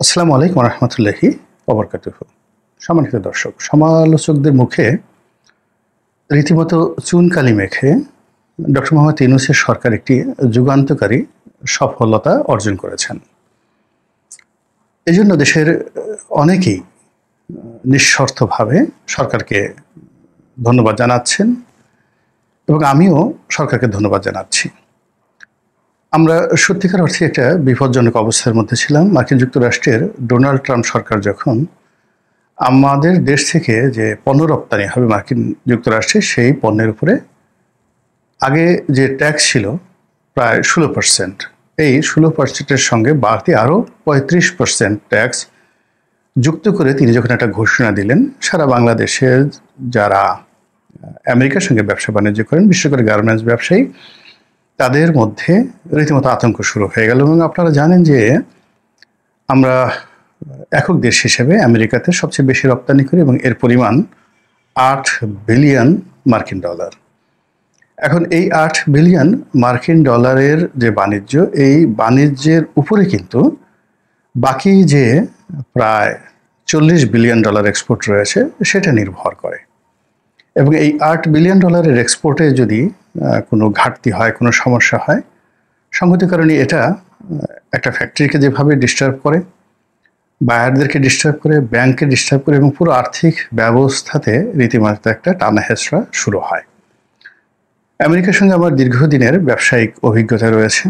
আসসালামু আলাইকুম রহমতুল্লাহি ওবরকাতুহু। সম্মানিত দর্শক, সমালোচকদের মুখে রীতিমতো চুনকালি মেখে ডক্টর মোহাম্মদ ইউনূসের সরকার একটি যুগান্তকারী সফলতা অর্জন করেছেন। এজন্য দেশের অনেকেই নিঃস্বার্থভাবে সরকারকে ধন্যবাদ জানাচ্ছেন এবং আমিও সরকারকে ধন্যবাদ জানাচ্ছি। আমরা সত্যিকার অর্থে একটা বিপজ্জনক অবস্থার মধ্যে ছিলাম। মার্কিন যুক্তরাষ্ট্রের ডোনাল্ড ট্রাম্প সরকার যখন আমাদের দেশ থেকে যে পণ্য রপ্তানি হবে মার্কিন যুক্তরাষ্ট্রে, সেই পণ্যের উপরে আগে যে ট্যাক্স ছিল প্রায় 16%, এই 16%-এর সঙ্গে বাড়তি আরও 35% ট্যাক্স যুক্ত করে তিনি যখন একটা ঘোষণা দিলেন, সারা বাংলাদেশের যারা আমেরিকার সঙ্গে ব্যবসা বাণিজ্য করেন, বিশেষ করে গার্মেন্টস ব্যবসায়ী, তাদের মধ্যে রীতিমতো আতঙ্ক শুরু হয়ে গেল। এবং আপনারা জানেন যে আমরা একক দেশ হিসেবে আমেরিকাতে সবচেয়ে বেশি রপ্তানি করি এবং এর পরিমাণ 8 বিলিয়ন মার্কিন ডলার। এখন এই 8 বিলিয়ন মার্কিন ডলারের যে বাণিজ্য, এই বাণিজ্যের উপরে কিন্তু বাকি যে প্রায় 40 বিলিয়ন ডলার এক্সপোর্ট রয়েছে সেটা নির্ভর করে। এবং এই 8 বিলিয়ন ডলারের এক্সপোর্টে যদি কোনো ঘাটতি হয়, কোনো সমস্যা হয়, সংগত কারণে এটা একটা ফ্যাক্টরিকে যেভাবে ডিস্টার্ব করে, বায়ারদেরকে ডিস্টার্ব করে, ব্যাংককে ডিস্টার্ব করে এবং পুরো আর্থিক ব্যবস্থাতে রীতিমতো একটা টানা হেঁচড়া শুরু হয়। আমেরিকার সঙ্গে আমার দীর্ঘদিনের ব্যবসায়িক অভিজ্ঞতা রয়েছে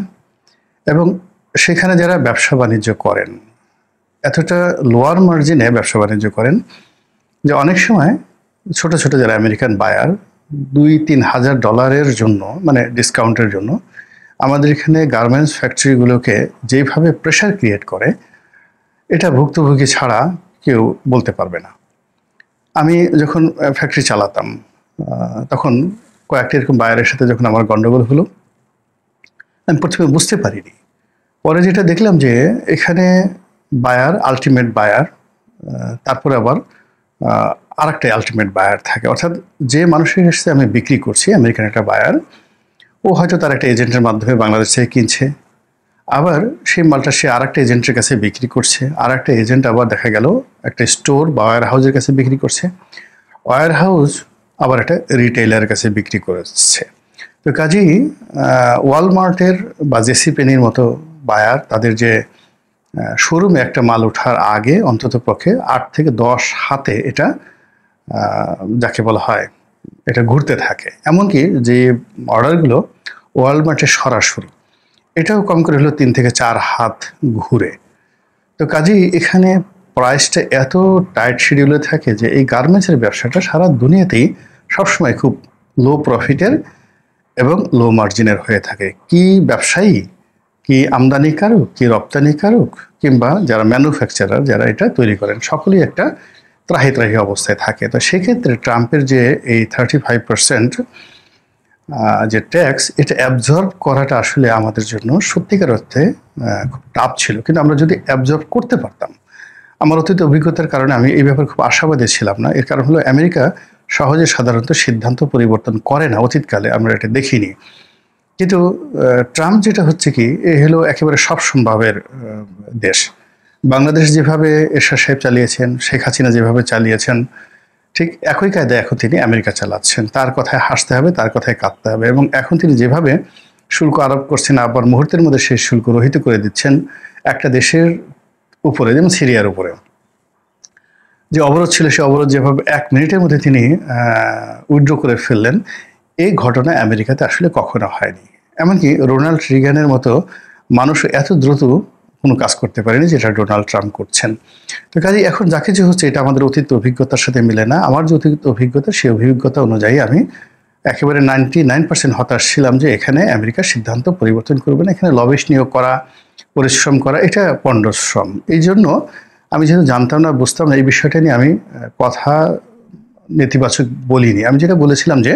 এবং সেখানে যারা ব্যবসা বাণিজ্য করেন এতটা লোয়ার মার্জিনে ব্যবসা বাণিজ্য করেন যে অনেক সময় ছোট ছোট যারা আমেরিকান বায়ার 2-3 হাজার ডলারের জন্য, মানে ডিসকাউন্টের জন্য, আমাদের এখানে গার্মেন্টস ফ্যাক্টরিগুলোকে যেভাবে প্রেশার ক্রিয়েট করে, এটা ভুক্তভোগী ছাড়া কেউ বলতে পারবে না। আমি যখন ফ্যাক্টরি চালাতাম তখন কয়েকটি এরকম বায়ারের সাথে যখন আমার গন্ডগোল হলো, আমি প্রথমে বুঝতে পারিনি। পরে যেটা দেখলাম যে এখানে বায়ার, আলটিমেট বায়ার, তারপরে আবার আরেকটা আলটিমেট বায়ার থাকে। অর্থাৎ যে মানুষের কাছে আমি বিক্রি করছি, আমেরিকান একটা বায়ার, ও হয়তো তার একটা এজেন্টের মাধ্যমে বাংলাদেশ থেকে কিনছে, আবার সেই মালটা সে আর একটা এজেন্টের কাছে বিক্রি করছে, আর একটা এজেন্ট আবার দেখা গেল একটা স্টোর বা ওয়্যার হাউসের কাছে বিক্রি করছে, ওয়্যার হাউস আবার একটা রিটেইলারের কাছে বিক্রি করছে। তো কাজেই ওয়ালমার্টের বা জেসি পেনির মতো বায়ার, তাদের যে শোরুমে একটা মাল ওঠার আগে অন্তত পক্ষে 8 থেকে 10 হাতে এটা যাকে বলা হয় এটা ঘুরতে থাকে। এমনকি যে অর্ডারগুলো ওয়ালমার্টে সরাসরি, এটাও কম করে হলো 3 থেকে 4 হাত ঘুরে। তো কাজেই এখানে প্রাইসটা এত টাইট শিডিউলে থাকে যে এই গার্মেন্টসের ব্যবসাটা সারা দুনিয়াতেই সবসময় খুব লো প্রফিটের এবং লো মার্জিনের হয়ে থাকে। কি ব্যবসায়ী, কি আমদানিকারক, কি রপ্তানিকারক, কিংবা যারা ম্যানুফ্যাকচারার, যারা এটা তৈরি করেন, সকলেই একটা ত্রাহি ত্রাহি অবস্থায় থাকে। তো সেক্ষেত্রে ট্রাম্পের যে এই 35% যে ট্যাক্স, এটা অ্যাবজর্ব করাটা আসলে আমাদের জন্য সত্যিকার অর্থে খুব টাফ ছিল। কিন্তু আমরা যদি অ্যাবজর্ব করতে পারতাম, আমার অতীত অভিজ্ঞতার কারণে আমি এই ব্যাপারে খুব আশাবাদী ছিলাম না। এর কারণ হলো আমেরিকা সহজে সাধারণত সিদ্ধান্ত পরিবর্তন করে না, অতীতকালে আমরা এটা দেখিনি। কিন্তু ট্রাম্প যেটা হচ্ছে কি, এ হলো একেবারে সব সম্ভাবের দেশ। বাংলাদেশ যেভাবে এরশাদ সাহেব চালিয়েছেন, শেখ হাসিনা যেভাবে চালিয়েছেন, ঠিক একই কায়দায় এখন তিনি আমেরিকা চালাচ্ছেন। তার কথায় হাসতে হবে, তার কথায় কাঁদতে হবে। এবং এখন তিনি যেভাবে শুল্ক আরোপ করছেন, আবার মুহূর্তের মধ্যে সেই শুল্ক রহিত করে দিচ্ছেন একটা দেশের উপরে, যেমন সিরিয়ার উপরে যে অবরোধ ছিল, সে অবরোধ যেভাবে 1 মিনিটের মধ্যে তিনি উইথড্র করে ফেললেন, এই ঘটনা আমেরিকাতে আসলে কখনো হয়নি। এমনকি রোনাল্ড রিগানের মতো মানুষ এত দ্রুত কোনো কাজ করতে পারেনি যেটা ডোনাল্ড ট্রাম্প করছেন। তো কাজেই এখন যা কিছু হচ্ছে এটা আমাদের অতীত অভিজ্ঞতার সাথে মিলে না। আমার যে অতীত অভিজ্ঞতা, সেই অভিজ্ঞতা অনুযায়ী আমি একেবারে 99% হতাশ ছিলাম যে এখানে আমেরিকার সিদ্ধান্ত পরিবর্তন করবে না। এখানে লবিস্ট নিয়োগ করা, পরিশ্রম করা, এটা পণ্ডশ্রম। এই জন্য আমি যেহেতু জানতাম না, বুঝতাম না, এই বিষয়টা নিয়ে আমি কথা নেতিবাচক বলিনি। আমি যেটা বলেছিলাম যে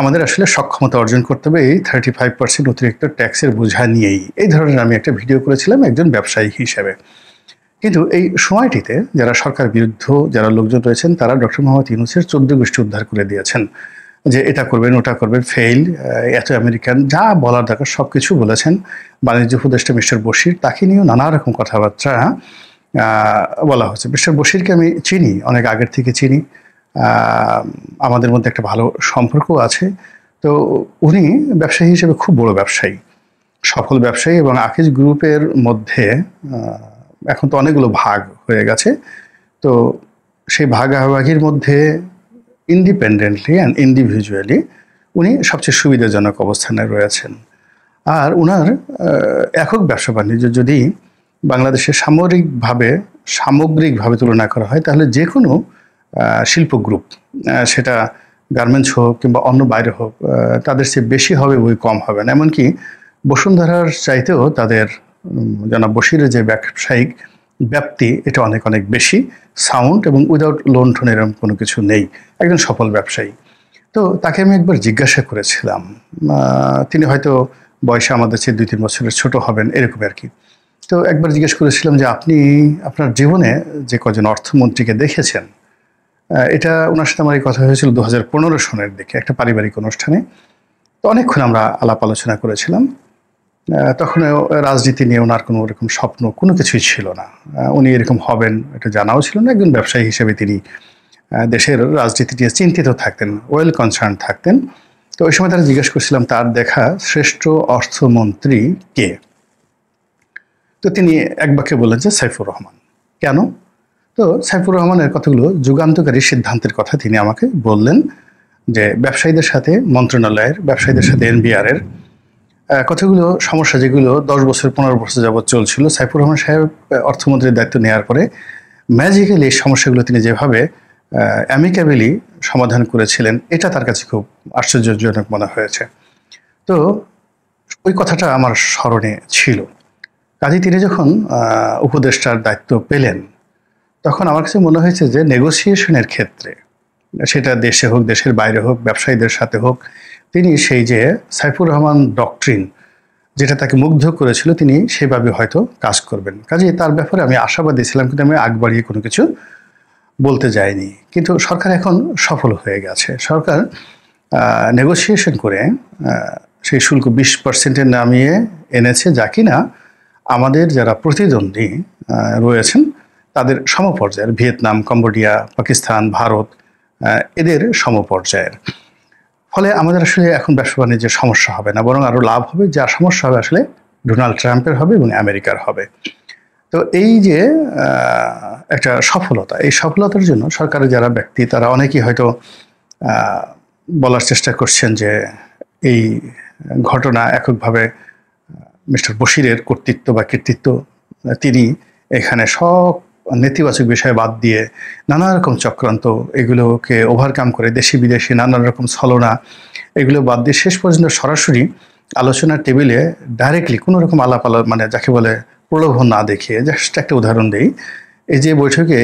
আমাদের আসলে সক্ষমতা অর্জন করতে হবে এই 35% অতিরিক্ত ট্যাক্সের বোঝা নিয়েই। এই ধরনের আমি একটা ভিডিও করেছিলাম একজন ব্যবসায়ী হিসেবে। কিন্তু এই সময়টিতে যারা সরকার বিরুদ্ধ যারা লোকজন রয়েছেন, তারা ডক্টর মোহাম্মদ ইউনূসের 14 গোষ্ঠী উদ্ধার করে দিয়েছেন যে এটা করবেন, ওটা করবেন, ফেইল, এত আমেরিকান, যা বলার দরকার সব কিছু বলেছেন। বাণিজ্য উপদেষ্টা মিস্টার বশির, তাকে নিয়েও নানা রকম কথাবার্তা বলা হচ্ছে। মিস্টার বশিরকে আমি চিনি, অনেক আগের থেকে চিনি, আমাদের মধ্যে একটা ভালো সম্পর্ক আছে। তো উনি ব্যবসায়ী হিসেবে খুব বড় ব্যবসায়ী, সফল ব্যবসায়ী, এবং আকিজ গ্রুপের মধ্যে এখন তো অনেকগুলো ভাগ হয়ে গেছে। তো সেই ভাগাভাগির মধ্যে ইন্ডিপেন্ডেন্টলি অ্যান্ড ইন্ডিভিজুয়ালি উনি সবচেয়ে সুবিধাজনক অবস্থানে রয়েছেন। আর উনার একক ব্যবসা বাণিজ্য যদি বাংলাদেশের সামগ্রিকভাবে তুলনা করা হয়, তাহলে যে কোনো শিল্প গ্রুপ, সেটা গার্মেন্টস হোক কিংবা অন্য বাইরে হোক, তাদের চেয়ে বেশি হবে, বই কম হবে না। এমনকি বসুন্ধরার চাইতেও তাদের জনাব বশিরের যে ব্যবসায়িক ব্যাপ্তি, এটা অনেক অনেক বেশি সাউন্ড, এবং উইদাউট লোন টোন এরকম কোনো কিছু নেই, একজন সফল ব্যবসায়ী। তো তাকে আমি একবার জিজ্ঞাসা করেছিলাম, তিনি হয়তো বয়সে আমাদের চেয়ে 2-3 বছরের ছোট হবেন এরকম আর কি। তো একবার জিজ্ঞেস করেছিলাম যে আপনি আপনার জীবনে যে কজন অর্থমন্ত্রীকে দেখেছেন, এটা ওনার সাথে আমার এই কথা হয়েছিল 2015 সনের দিকে একটা পারিবারিক অনুষ্ঠানে। তো অনেকক্ষণ আমরা আলাপ আলোচনা করেছিলাম। তখন রাজনীতি নিয়ে ওনার কোনো এরকম স্বপ্ন কোনো কিছুই ছিল না, উনি এরকম হবেন এটা জানাও ছিল না। একজন ব্যবসায়ী হিসেবে তিনি দেশের রাজনীতি নিয়ে চিন্তিত থাকতেন, ওয়েল কনসার্ন থাকতেন। তো ওই সময় তারা জিজ্ঞেস করছিলাম তার দেখা শ্রেষ্ঠ অর্থমন্ত্রী কে। তো তিনি এক বাক্যে বললেন যে সাইফুর রহমান। কেন? তো সাইফুর রহমানের কতগুলো যুগান্তকারী সিদ্ধান্তের কথা তিনি আমাকে বললেন, যে ব্যবসায়ীদের সাথে মন্ত্রণালয়ের, ব্যবসায়ীদের সাথে এনবিআরের কতগুলো সমস্যা যেগুলো 10 বছর 15 বছর যাবৎ চলছিল, সাইফুর রহমান সাহেব অর্থমন্ত্রীর দায়িত্ব নেওয়ার পরে ম্যাজিক্যালি এই সমস্যাগুলো তিনি যেভাবে অ্যামিকেবলি সমাধান করেছিলেন, এটা তার কাছে খুব আশ্চর্যজনক মনে হয়েছে। তো ওই কথাটা আমার স্মরণে ছিল। কাজে তিনি যখন উপদেষ্টার দায়িত্ব পেলেন, তখন আমার কাছে মনে হয়েছে যে নেগোসিয়েশনের ক্ষেত্রে, সেটা দেশে হোক দেশের বাইরে হোক, ব্যবসায়ীদের সাথে হোক, তিনি সেই যে সাইফুর রহমান ডক্ট্রিন যেটা তাকে মুগ্ধ করেছিল, তিনি সেভাবে হয়তো কাজ করবেন। কাজে তার ব্যাপারে আমি আশাবাদী ছিলাম, কিন্তু আমি আগ বাড়িয়ে কোনো কিছু বলতে যায়নি। কিন্তু সরকার এখন সফল হয়ে গেছে। সরকার নেগোসিয়েশন করে সেই শুল্ক 20% নামিয়ে এনেছে, যা কিনা আমাদের যারা প্রতিদ্বন্দ্বী রয়েছেন তাদের সমপর্যায়ের, ভিয়েতনাম, কম্বোডিয়া, পাকিস্তান, ভারত, এদের সমপর্যায়ের। ফলে আমাদের আসলে এখন ব্যবসা বাণিজ্যের সমস্যা হবে না, বরং আরও লাভ হবে। যা সমস্যা হবে আসলে ডোনাল্ড ট্রাম্পের হবে এবং আমেরিকার হবে। তো এই যে একটা সফলতা, এই সফলতার জন্য সরকারের যারা ব্যক্তি, তারা অনেকেই হয়তো বলার চেষ্টা করছেন যে এই ঘটনা এককভাবে মিস্টার বশিরের কর্তৃত্ব বা কৃতিত্ব, তিনি এখানে সব নেতিবাচক বিষয় বাদ দিয়ে নানা রকম চক্রান্ত, এগুলোকে ওভারকাম করে দেশি বিদেশি নানা রকম ছলনা, এগুলো বাদ দিয়ে শেষ পর্যন্ত সরাসরি আলোচনার টেবিলে ডাইরেক্টলি কোনো রকম মানে যাকে বলে প্রলোভন না দেখিয়ে, জাস্ট একটা উদাহরণ দিই, এই যে বৈঠকে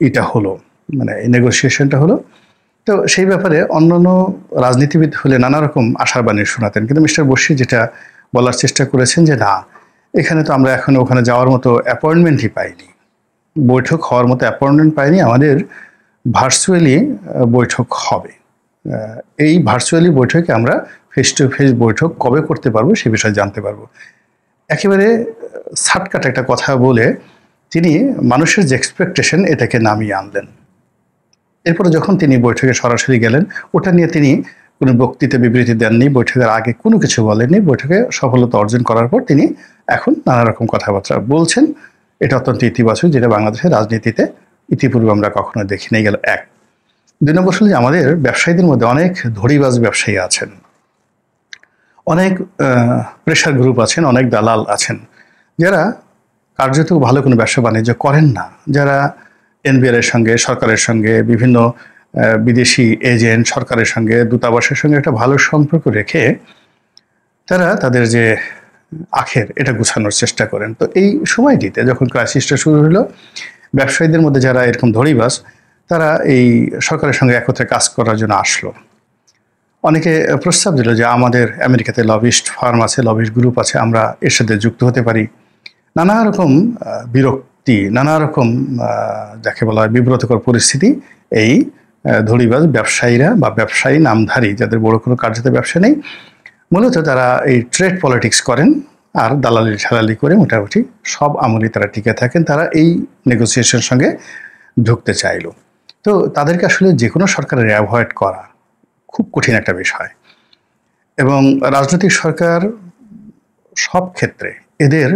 এটা হলো, মানে এই নেগোসিয়েশনটা হলো, তো সেই ব্যাপারে অন্যান্য রাজনীতিবিদ হলে নানা রকম আশার বাণী শোনাতেন। কিন্তু মিস্টার বশির যেটা বলার চেষ্টা করেছেন যে না, এখানে তো আমরা এখন ওখানে যাওয়ার মতো অ্যাপয়েন্টমেন্টই পাইনি, বৈঠক হওয়ার মতো অ্যাপয়েন্টমেন্ট পাইনি, আমাদের ভার্চুয়ালি বৈঠক হবে। এই ভার্চুয়ালি বৈঠকে আমরা ফেস টু ফেস বৈঠক কবে করতে পারবো সে বিষয়ে জানতে পারবো। একেবারে শার্টকাট একটা কথা বলে তিনি মানুষের যে এক্সপেকটেশন এটাকে নামিয়ে আনলেন। এরপরে যখন তিনি বৈঠকে সরাসরি গেলেন, ওটা নিয়ে তিনি কোনো বক্তৃতা বিবৃতি দেননি, বৈঠকের আগে কোনো কিছু বলেননি। বৈঠকে সফলতা অর্জন করার পর তিনি এখন নানা রকম কথাবার্তা বলছেন, এটা অত্যন্ত ইতিবাচক, যেটা বাংলাদেশের রাজনীতিতে ইতিপূর্বে আমরা কখনো দেখি নাই। গেল এক। 2 নম্বর হলো যে আমাদের ব্যবসায়ীদের মধ্যে অনেক ধড়িবাজ ব্যবসায়ী আছেন, অনেক প্রেশার গ্রুপ আছেন, অনেক দালাল আছেন, যারা কার্যত ভালো কোনো ব্যবসা বাণিজ্য করেন না, যারা এনবিআরের সঙ্গে, সরকারের সঙ্গে, বিভিন্ন বিদেশি এজেন্ট, সরকারের সঙ্গে, দূতাবাসের সঙ্গে একটা ভালো সম্পর্ক রেখে তারা তাদের যে আখের এটা গুছানোর চেষ্টা করেন। তো এই সময়টিতে যখন ক্রাইসিসটা শুরু হলো, ব্যবসায়ীদের মধ্যে যারা এরকম ধড়িবাজ, তারা এই সরকারের সঙ্গে একত্রে কাজ করার জন্য আসলো। অনেকে প্রস্তাব দিল যে আমাদের আমেরিকাতে লবিস্ট ফার্ম আছে, লবিস্ট গ্রুপ আছে, আমরা এর সাথে যুক্ত হতে পারি। নানা রকম বিরক্তি, নানা রকম যাকে বলা হয় বিব্রতকর পরিস্থিতি এই ধড়িবাজ ব্যবসায়ীরা বা ব্যবসায়ী নামধারী, যাদের বড় কোনো কার্যত ব্যবসা নেই, মূলত তারা এই ট্রেড পলিটিক্স করেন, আর দালালি ঠালালি করে মোটামুটি সব আমলই তারা টিকে থাকেন। তারা এই নেগোসিয়েশনের সঙ্গে ঢুকতে চাইল। তো তাদেরকে আসলে যে কোনো সরকারের অ্যাভয়েড করা খুব কঠিন একটা বিষয়, এবং রাজনৈতিক সরকার সব ক্ষেত্রে এদের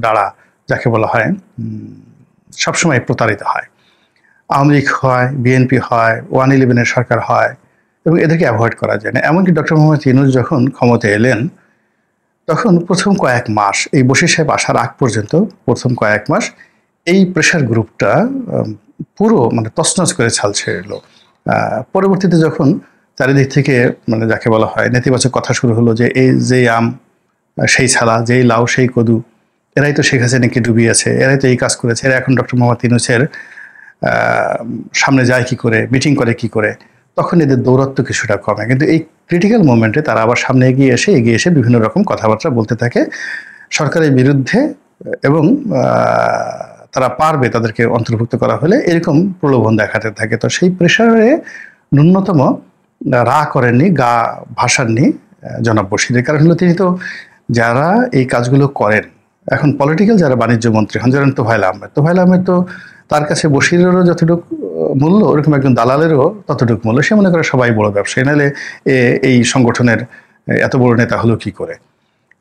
দ্বারা যাকে বলা হয় সবসময় প্রতারিত হয়। আওয়ামী লীগ হয়, বিএনপি হয়, 111-এর সরকার হয়, এবং এদেরকে অ্যাভয়েড করা যায় না। এমনকি ডক্টর মোহাম্মদ ইউনূস যখন ক্ষমতায় এলেন তখন প্রথম কয়েক মাস, এই বশির সাহেব আসার আগ পর্যন্ত প্রথম কয়েক মাস এই প্রেশার গ্রুপটা পুরো মানে তছনছ করে ছাল ছেড়ে এলো। পরবর্তীতে যখন চারিদিক থেকে মানে যাকে বলা হয় নেতিবাচক কথা শুরু হলো যে এই যে আম সেই ছালা, যেই লাউ সেই কদু, এরাই তো শেখ হাসিনাকে ডুবিয়েছে, এরাই তো এই কাজ করেছে, এরা এখন ডক্টর মোহাম্মদ ইউনূসের সামনে যায় কি করে, মিটিং করে কি করে, তখন এদের দৌরত্ব কিছুটা কমে। কিন্তু এই ক্রিটিক্যাল মোমেন্টে তারা আবার সামনে এগিয়ে এসে বিভিন্ন রকম কথাবার্তা বলতে থাকে সরকারের বিরুদ্ধে, এবং তারা পারবে তাদেরকে অন্তর্ভুক্ত করা হলে এরকম প্রলোভন দেখাতে থাকে। তো সেই প্রেশারে ন্যূনতম রা করেননি, গা ভাসাননি জনাব বশিরের। কারণ হলো তিনি তো যারা এই কাজগুলো করেন, এখন পলিটিক্যাল যারা বাণিজ্য মন্ত্রী হন, যেমন তোফায়েল আহমেদ তো তার কাছে বশিরেরও যতটুকু মূল্য ওরকম একজন দালালেরও ততটুকু মূল্য। সে মনে করে সবাই বড় ব্যবসায়ী, নাহলে এই সংগঠনের এত বড় নেতা হলো কি করে।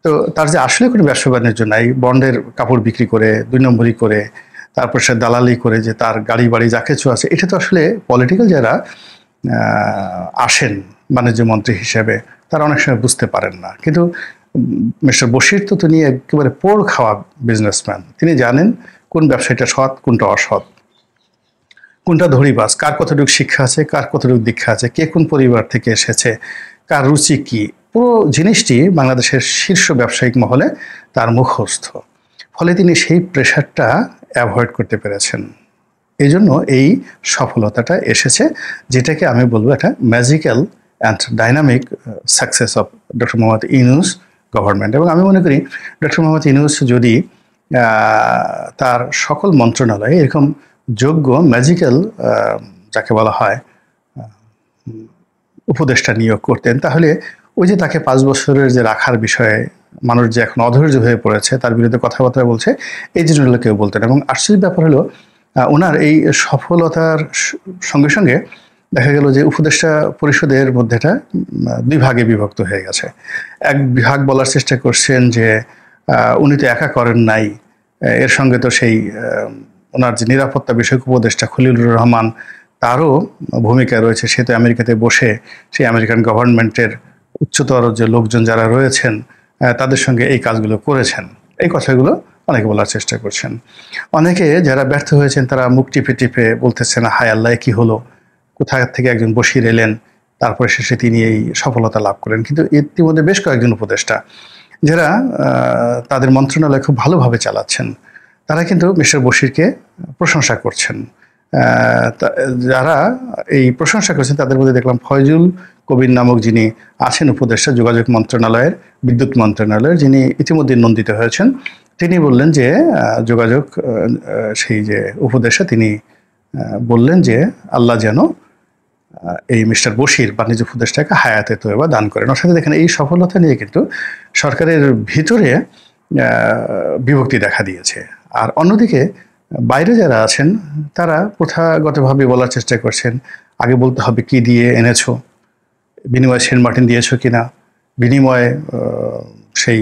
তো তার যে আসলে কোনো ব্যবসা বাণিজ্য নাই, বন্ডের কাপড় বিক্রি করে 2 নম্বরই করে তারপর সে দালালি করে যে তার গাড়ি বাড়ি যা কিছু আছে, এটা তো আসলে পলিটিক্যাল যারা আসেন বাণিজ্য মন্ত্রী হিসেবে তারা অনেক সময় বুঝতে পারেন না। কিন্তু মিস্টার বশির তো তিনি একেবারে পোড় খাওয়া বিজনেসম্যান। তিনি জানেন কোন ব্যবসায়ীটা সৎ, কোনটা অসৎ, কোনটা ধরিবাজ, কার কতটুকু শিক্ষা আছে, কার কতটুকু দীক্ষা আছে, কে কোন পরিবার থেকে এসেছে, কার রুচি কি, পুরো জিনিসটি বাংলাদেশের শীর্ষ ব্যবসায়িক মহলে তার মুখস্থ। ফলে তিনি সেই প্রেশারটা অ্যাভয়েড করতে পেরেছেন। এই জন্য এই সফলতাটা এসেছে, যেটাকে আমি বলবো একটা magical and dynamic success of doctor Mohammad Yunus government. এবং আমি মনে করি ডক্টর মোহাম্মদ ইউনূস যদি তার সকল মন্ত্রণালয়ে এরকম যোগ্য ম্যাজিক্যাল যাকে বলা হয় উপদেষ্টা নিয়োগ করতেন, তাহলে ওই যে তাকে 5 বছরের যে রাখার বিষয়ে মানুষ যে এখন অধৈর্য হয়ে পড়েছে, তার বিরুদ্ধে কথাবার্তা বলছে, এই জিনিসগুলো কেউ বলতেন। এবং আশ্চর্য ব্যাপার হলো ওনার এই সফলতার সঙ্গে সঙ্গে দেখা গেল যে উপদেষ্টা পরিষদের মধ্যেটা 2 ভাগে বিভক্ত হয়ে গেছে। এক বিভাগ বলার চেষ্টা করছেন যে উনি তো একা করেন নাই, এর সঙ্গে তো সেই ওনার যে নিরাপত্তা বিষয়ক উপদেষ্টা খলিলুর রহমান তারও ভূমিকা রয়েছে। সে তো আমেরিকাতে বসে সেই আমেরিকান গভর্নমেন্টের উচ্চতর যে লোকজন যারা রয়েছেন তাদের সঙ্গে এই কাজগুলো করেছেন। এই কথাগুলো অনেকে বলার চেষ্টা করছেন। অনেকে যারা ব্যর্থ হয়েছেন তারা মুখ টিপে টিপে বলতেছেন, হায় আল্লাহ কি হলো, কোথা থেকে একজন বশির এলেন, তারপরে শেষে তিনি এই সফলতা লাভ করেন। কিন্তু ইতিমধ্যে বেশ কয়েকজন উপদেষ্টা যারা তাদের মন্ত্রণালয় খুব ভালোভাবে চালাচ্ছেন, তারা কিন্তু মিস্টার বশিরকে প্রশংসা করছেন। যারা এই প্রশংসা করছেন তাদের মধ্যে দেখলাম ফয়জুল কবির নামক যিনি আছেন উপদেষ্টা যোগাযোগ মন্ত্রণালয়ের, বিদ্যুৎ মন্ত্রণালয়ের, যিনি ইতিমধ্যে নন্দিত হয়েছেন। তিনি বললেন যে যোগাযোগ সেই যে উপদেষ্টা তিনি বললেন যে আল্লাহ যেন এই মিস্টার বশির বাণিজ্য উপদেষ্টাকে হায়াতে তৈবা দান করেন। অর্থাৎ দেখেন এই সফলতা নিয়ে কিন্তু সরকারের ভিতরে বিভক্তি দেখা দিয়েছে। আর অন্যদিকে বাইরে যারা আছেন তারা প্রথাগতভাবে বলার চেষ্টা করছেন, আগে বলতে হবে কি দিয়ে এনেছো, বিনিময়ে সেন্ট মার্টিন দিয়েছো কিনা, বিনিময়ে সেই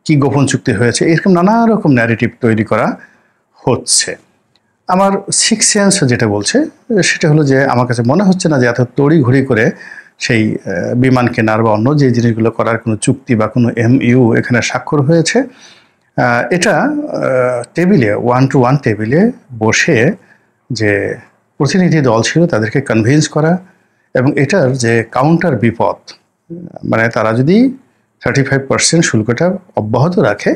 কি গোপন চুক্তি হয়েছে, এরকম নানা রকম ন্যারেটিভ তৈরি করা হচ্ছে। আমার সিক্স সেন্স যেটা বলছে সেটা হলো যে আমার কাছে মনে হচ্ছে না যে এত তড়িঘড়ি করে সেই বিমান কেনার বা অন্য যে জিনিসগুলো করার কোনো চুক্তি বা কোনো MOU এখানে স্বাক্ষর হয়েছে। এটা টেবিলে 1-to-1 টেবিলে বসে যে প্রতিনিধি দল ছিল তাদেরকে কনভিন্স করা, এবং এটার যে কাউন্টার বিপদ, মানে তারা যদি 35% শুল্কটা অব্যাহত রাখে,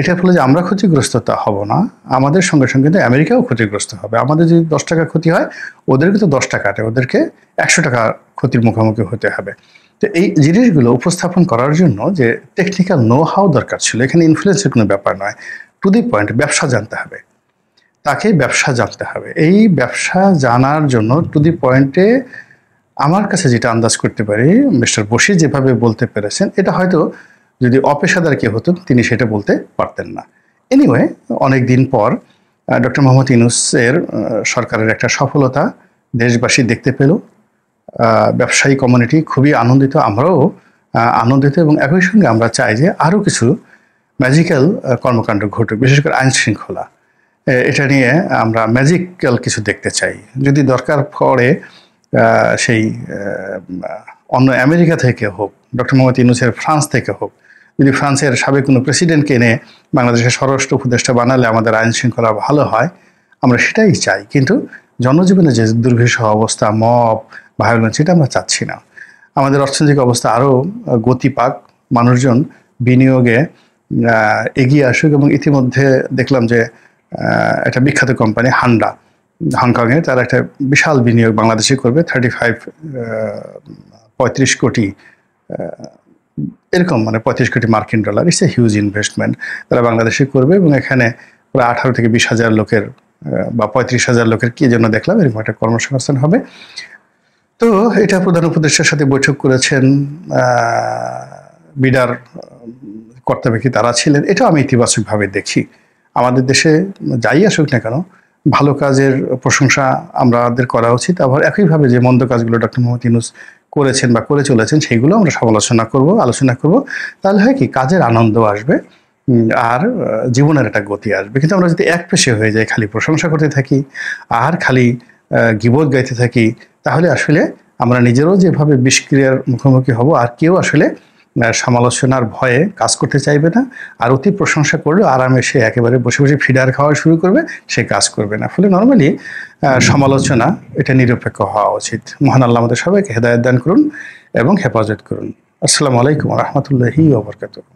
এটার ফলে যে আমরা ক্ষতিগ্রস্ত তা হব না, আমাদের সঙ্গে সঙ্গে কিন্তু আমেরিকাও ক্ষতিগ্রস্ত হবে। আমাদের যদি 10 টাকা ক্ষতি হয়, ওদেরকে তো 10 টাকাতে ওদেরকে 100 টাকা ক্ষতির মুখোমুখি হতে হবে। তো এই জিনিসগুলো উপস্থাপন করার জন্য যে টেকনিক্যাল নো হাউ দরকার ছিল, এখানে ইনফ্লুয়েন্সের কোনো ব্যাপার নয়। টু দি পয়েন্ট, ব্যবসা জানতে হবে, তাকে ব্যবসা জানতে হবে। এই ব্যবসা জানার জন্য টু দি পয়েন্টে আমার কাছে যেটা আন্দাজ করতে পারি, মিস্টার বশির যেভাবে বলতে পেরেছেন, এটা হয়তো যদি অপেশাদার কেউ হতেন তিনি সেটা বলতে পারতেন না। এনিওয়ে, অনেক দিন পর ডক্টর মোহাম্মদ ইউনূসের সরকারের একটা সফলতা দেশবাসী দেখতে পেল। ব্যবসায়ী কমিউনিটি খুবই আনন্দিত, আমরাও আনন্দিত, এবং একই সঙ্গে আমরা চাই যে আরও কিছু ম্যাজিক্যাল কর্মকাণ্ড ঘটুক, বিশেষ করে আইন শৃঙ্খলা এটা নিয়ে আমরা ম্যাজিক্যাল কিছু দেখতে চাই। যদি দরকার পড়ে সেই অন্য আমেরিকা থেকে হোক, ডক্টর মোহাম্মদ ইউনূসের ফ্রান্স থেকে হোক, যদি ফ্রান্সের সাবেক কোনো প্রেসিডেন্টকে এনে বাংলাদেশের স্বরাষ্ট্র উপদেষ্টা বানালে আমাদের আইন শৃঙ্খলা ভালো হয়, আমরা সেটাই চাই। কিন্তু জনজীবনে যে দুর্বিষহ অবস্থা, মব ভায়োলেন্স, এটা আমরা চাচ্ছি না। আমাদের অর্থনৈতিক অবস্থা আরও গতি পাক, মানুষজন বিনিয়োগে এগিয়ে আসুক, এবং ইতিমধ্যে দেখলাম যে একটা বিখ্যাত কোম্পানি হান্ডা, হংকংয়ে, তারা একটা বিশাল বিনিয়োগ বাংলাদেশে করবে, 35 কোটি এরকম, মানে 35 কোটি মার্কিন dollar. It's a huge investment তারা বাংলাদেশে করবে, এবং এখানে প্রায় 18 থেকে 20 হাজার লোকের বা 35,000 লোকের কি জন্য দেখলাম এরকম একটা কর্মসংস্থান হবে। তো এটা প্রধান উপদেষ্টার সাথে বৈঠক করেছেন, বিডার কর্তা ব্যক্তি তারা ছিলেন, এটাও আমি ইতিবাচকভাবে দেখি। আমাদের দেশে যাই আসুক না কেন, ভালো কাজের প্রশংসা আমাদের করা উচিত। আবার একইভাবে যে মন্দ কাজগুলো ডক্টর মোহাম্মদ ইউনূস করেছেন বা করে চলেছেন সেগুলো আমরা সমালোচনা করব, আলোচনা করব। তাহলে হয় কি, কাজের আনন্দ আসবে আর জীবনের একটা গতি আসবে। কিন্তু আমরা যদি একপেশে হয়ে যাই, খালি প্রশংসা করতে থাকি আর খালি গীবত গাইতে থাকি, তাহলে আসলে আমরা নিজেরাও যেভাবে বিষক্রিয়ার মুখোমুখি হব, আর কেউ আসলে সমালোচনার ভয়ে কাজ করতে চাইবে না। আর অতি প্রশংসা করলেও আরামে সে একেবারে বসে বসে ফিডার খাওয়া শুরু করবে, সে কাজ করবে না। ফলে নর্মালি সমালোচনা এটা নিরপেক্ষ হওয়া উচিত। মহান আল্লাহ আমাদের সবাইকে হেদায়েত দান করুন এবং হেফাজত করুন। আসসালামু আলাইকুম ওয়া রাহমাতুল্লাহি ওয়া বারাকাতুহু।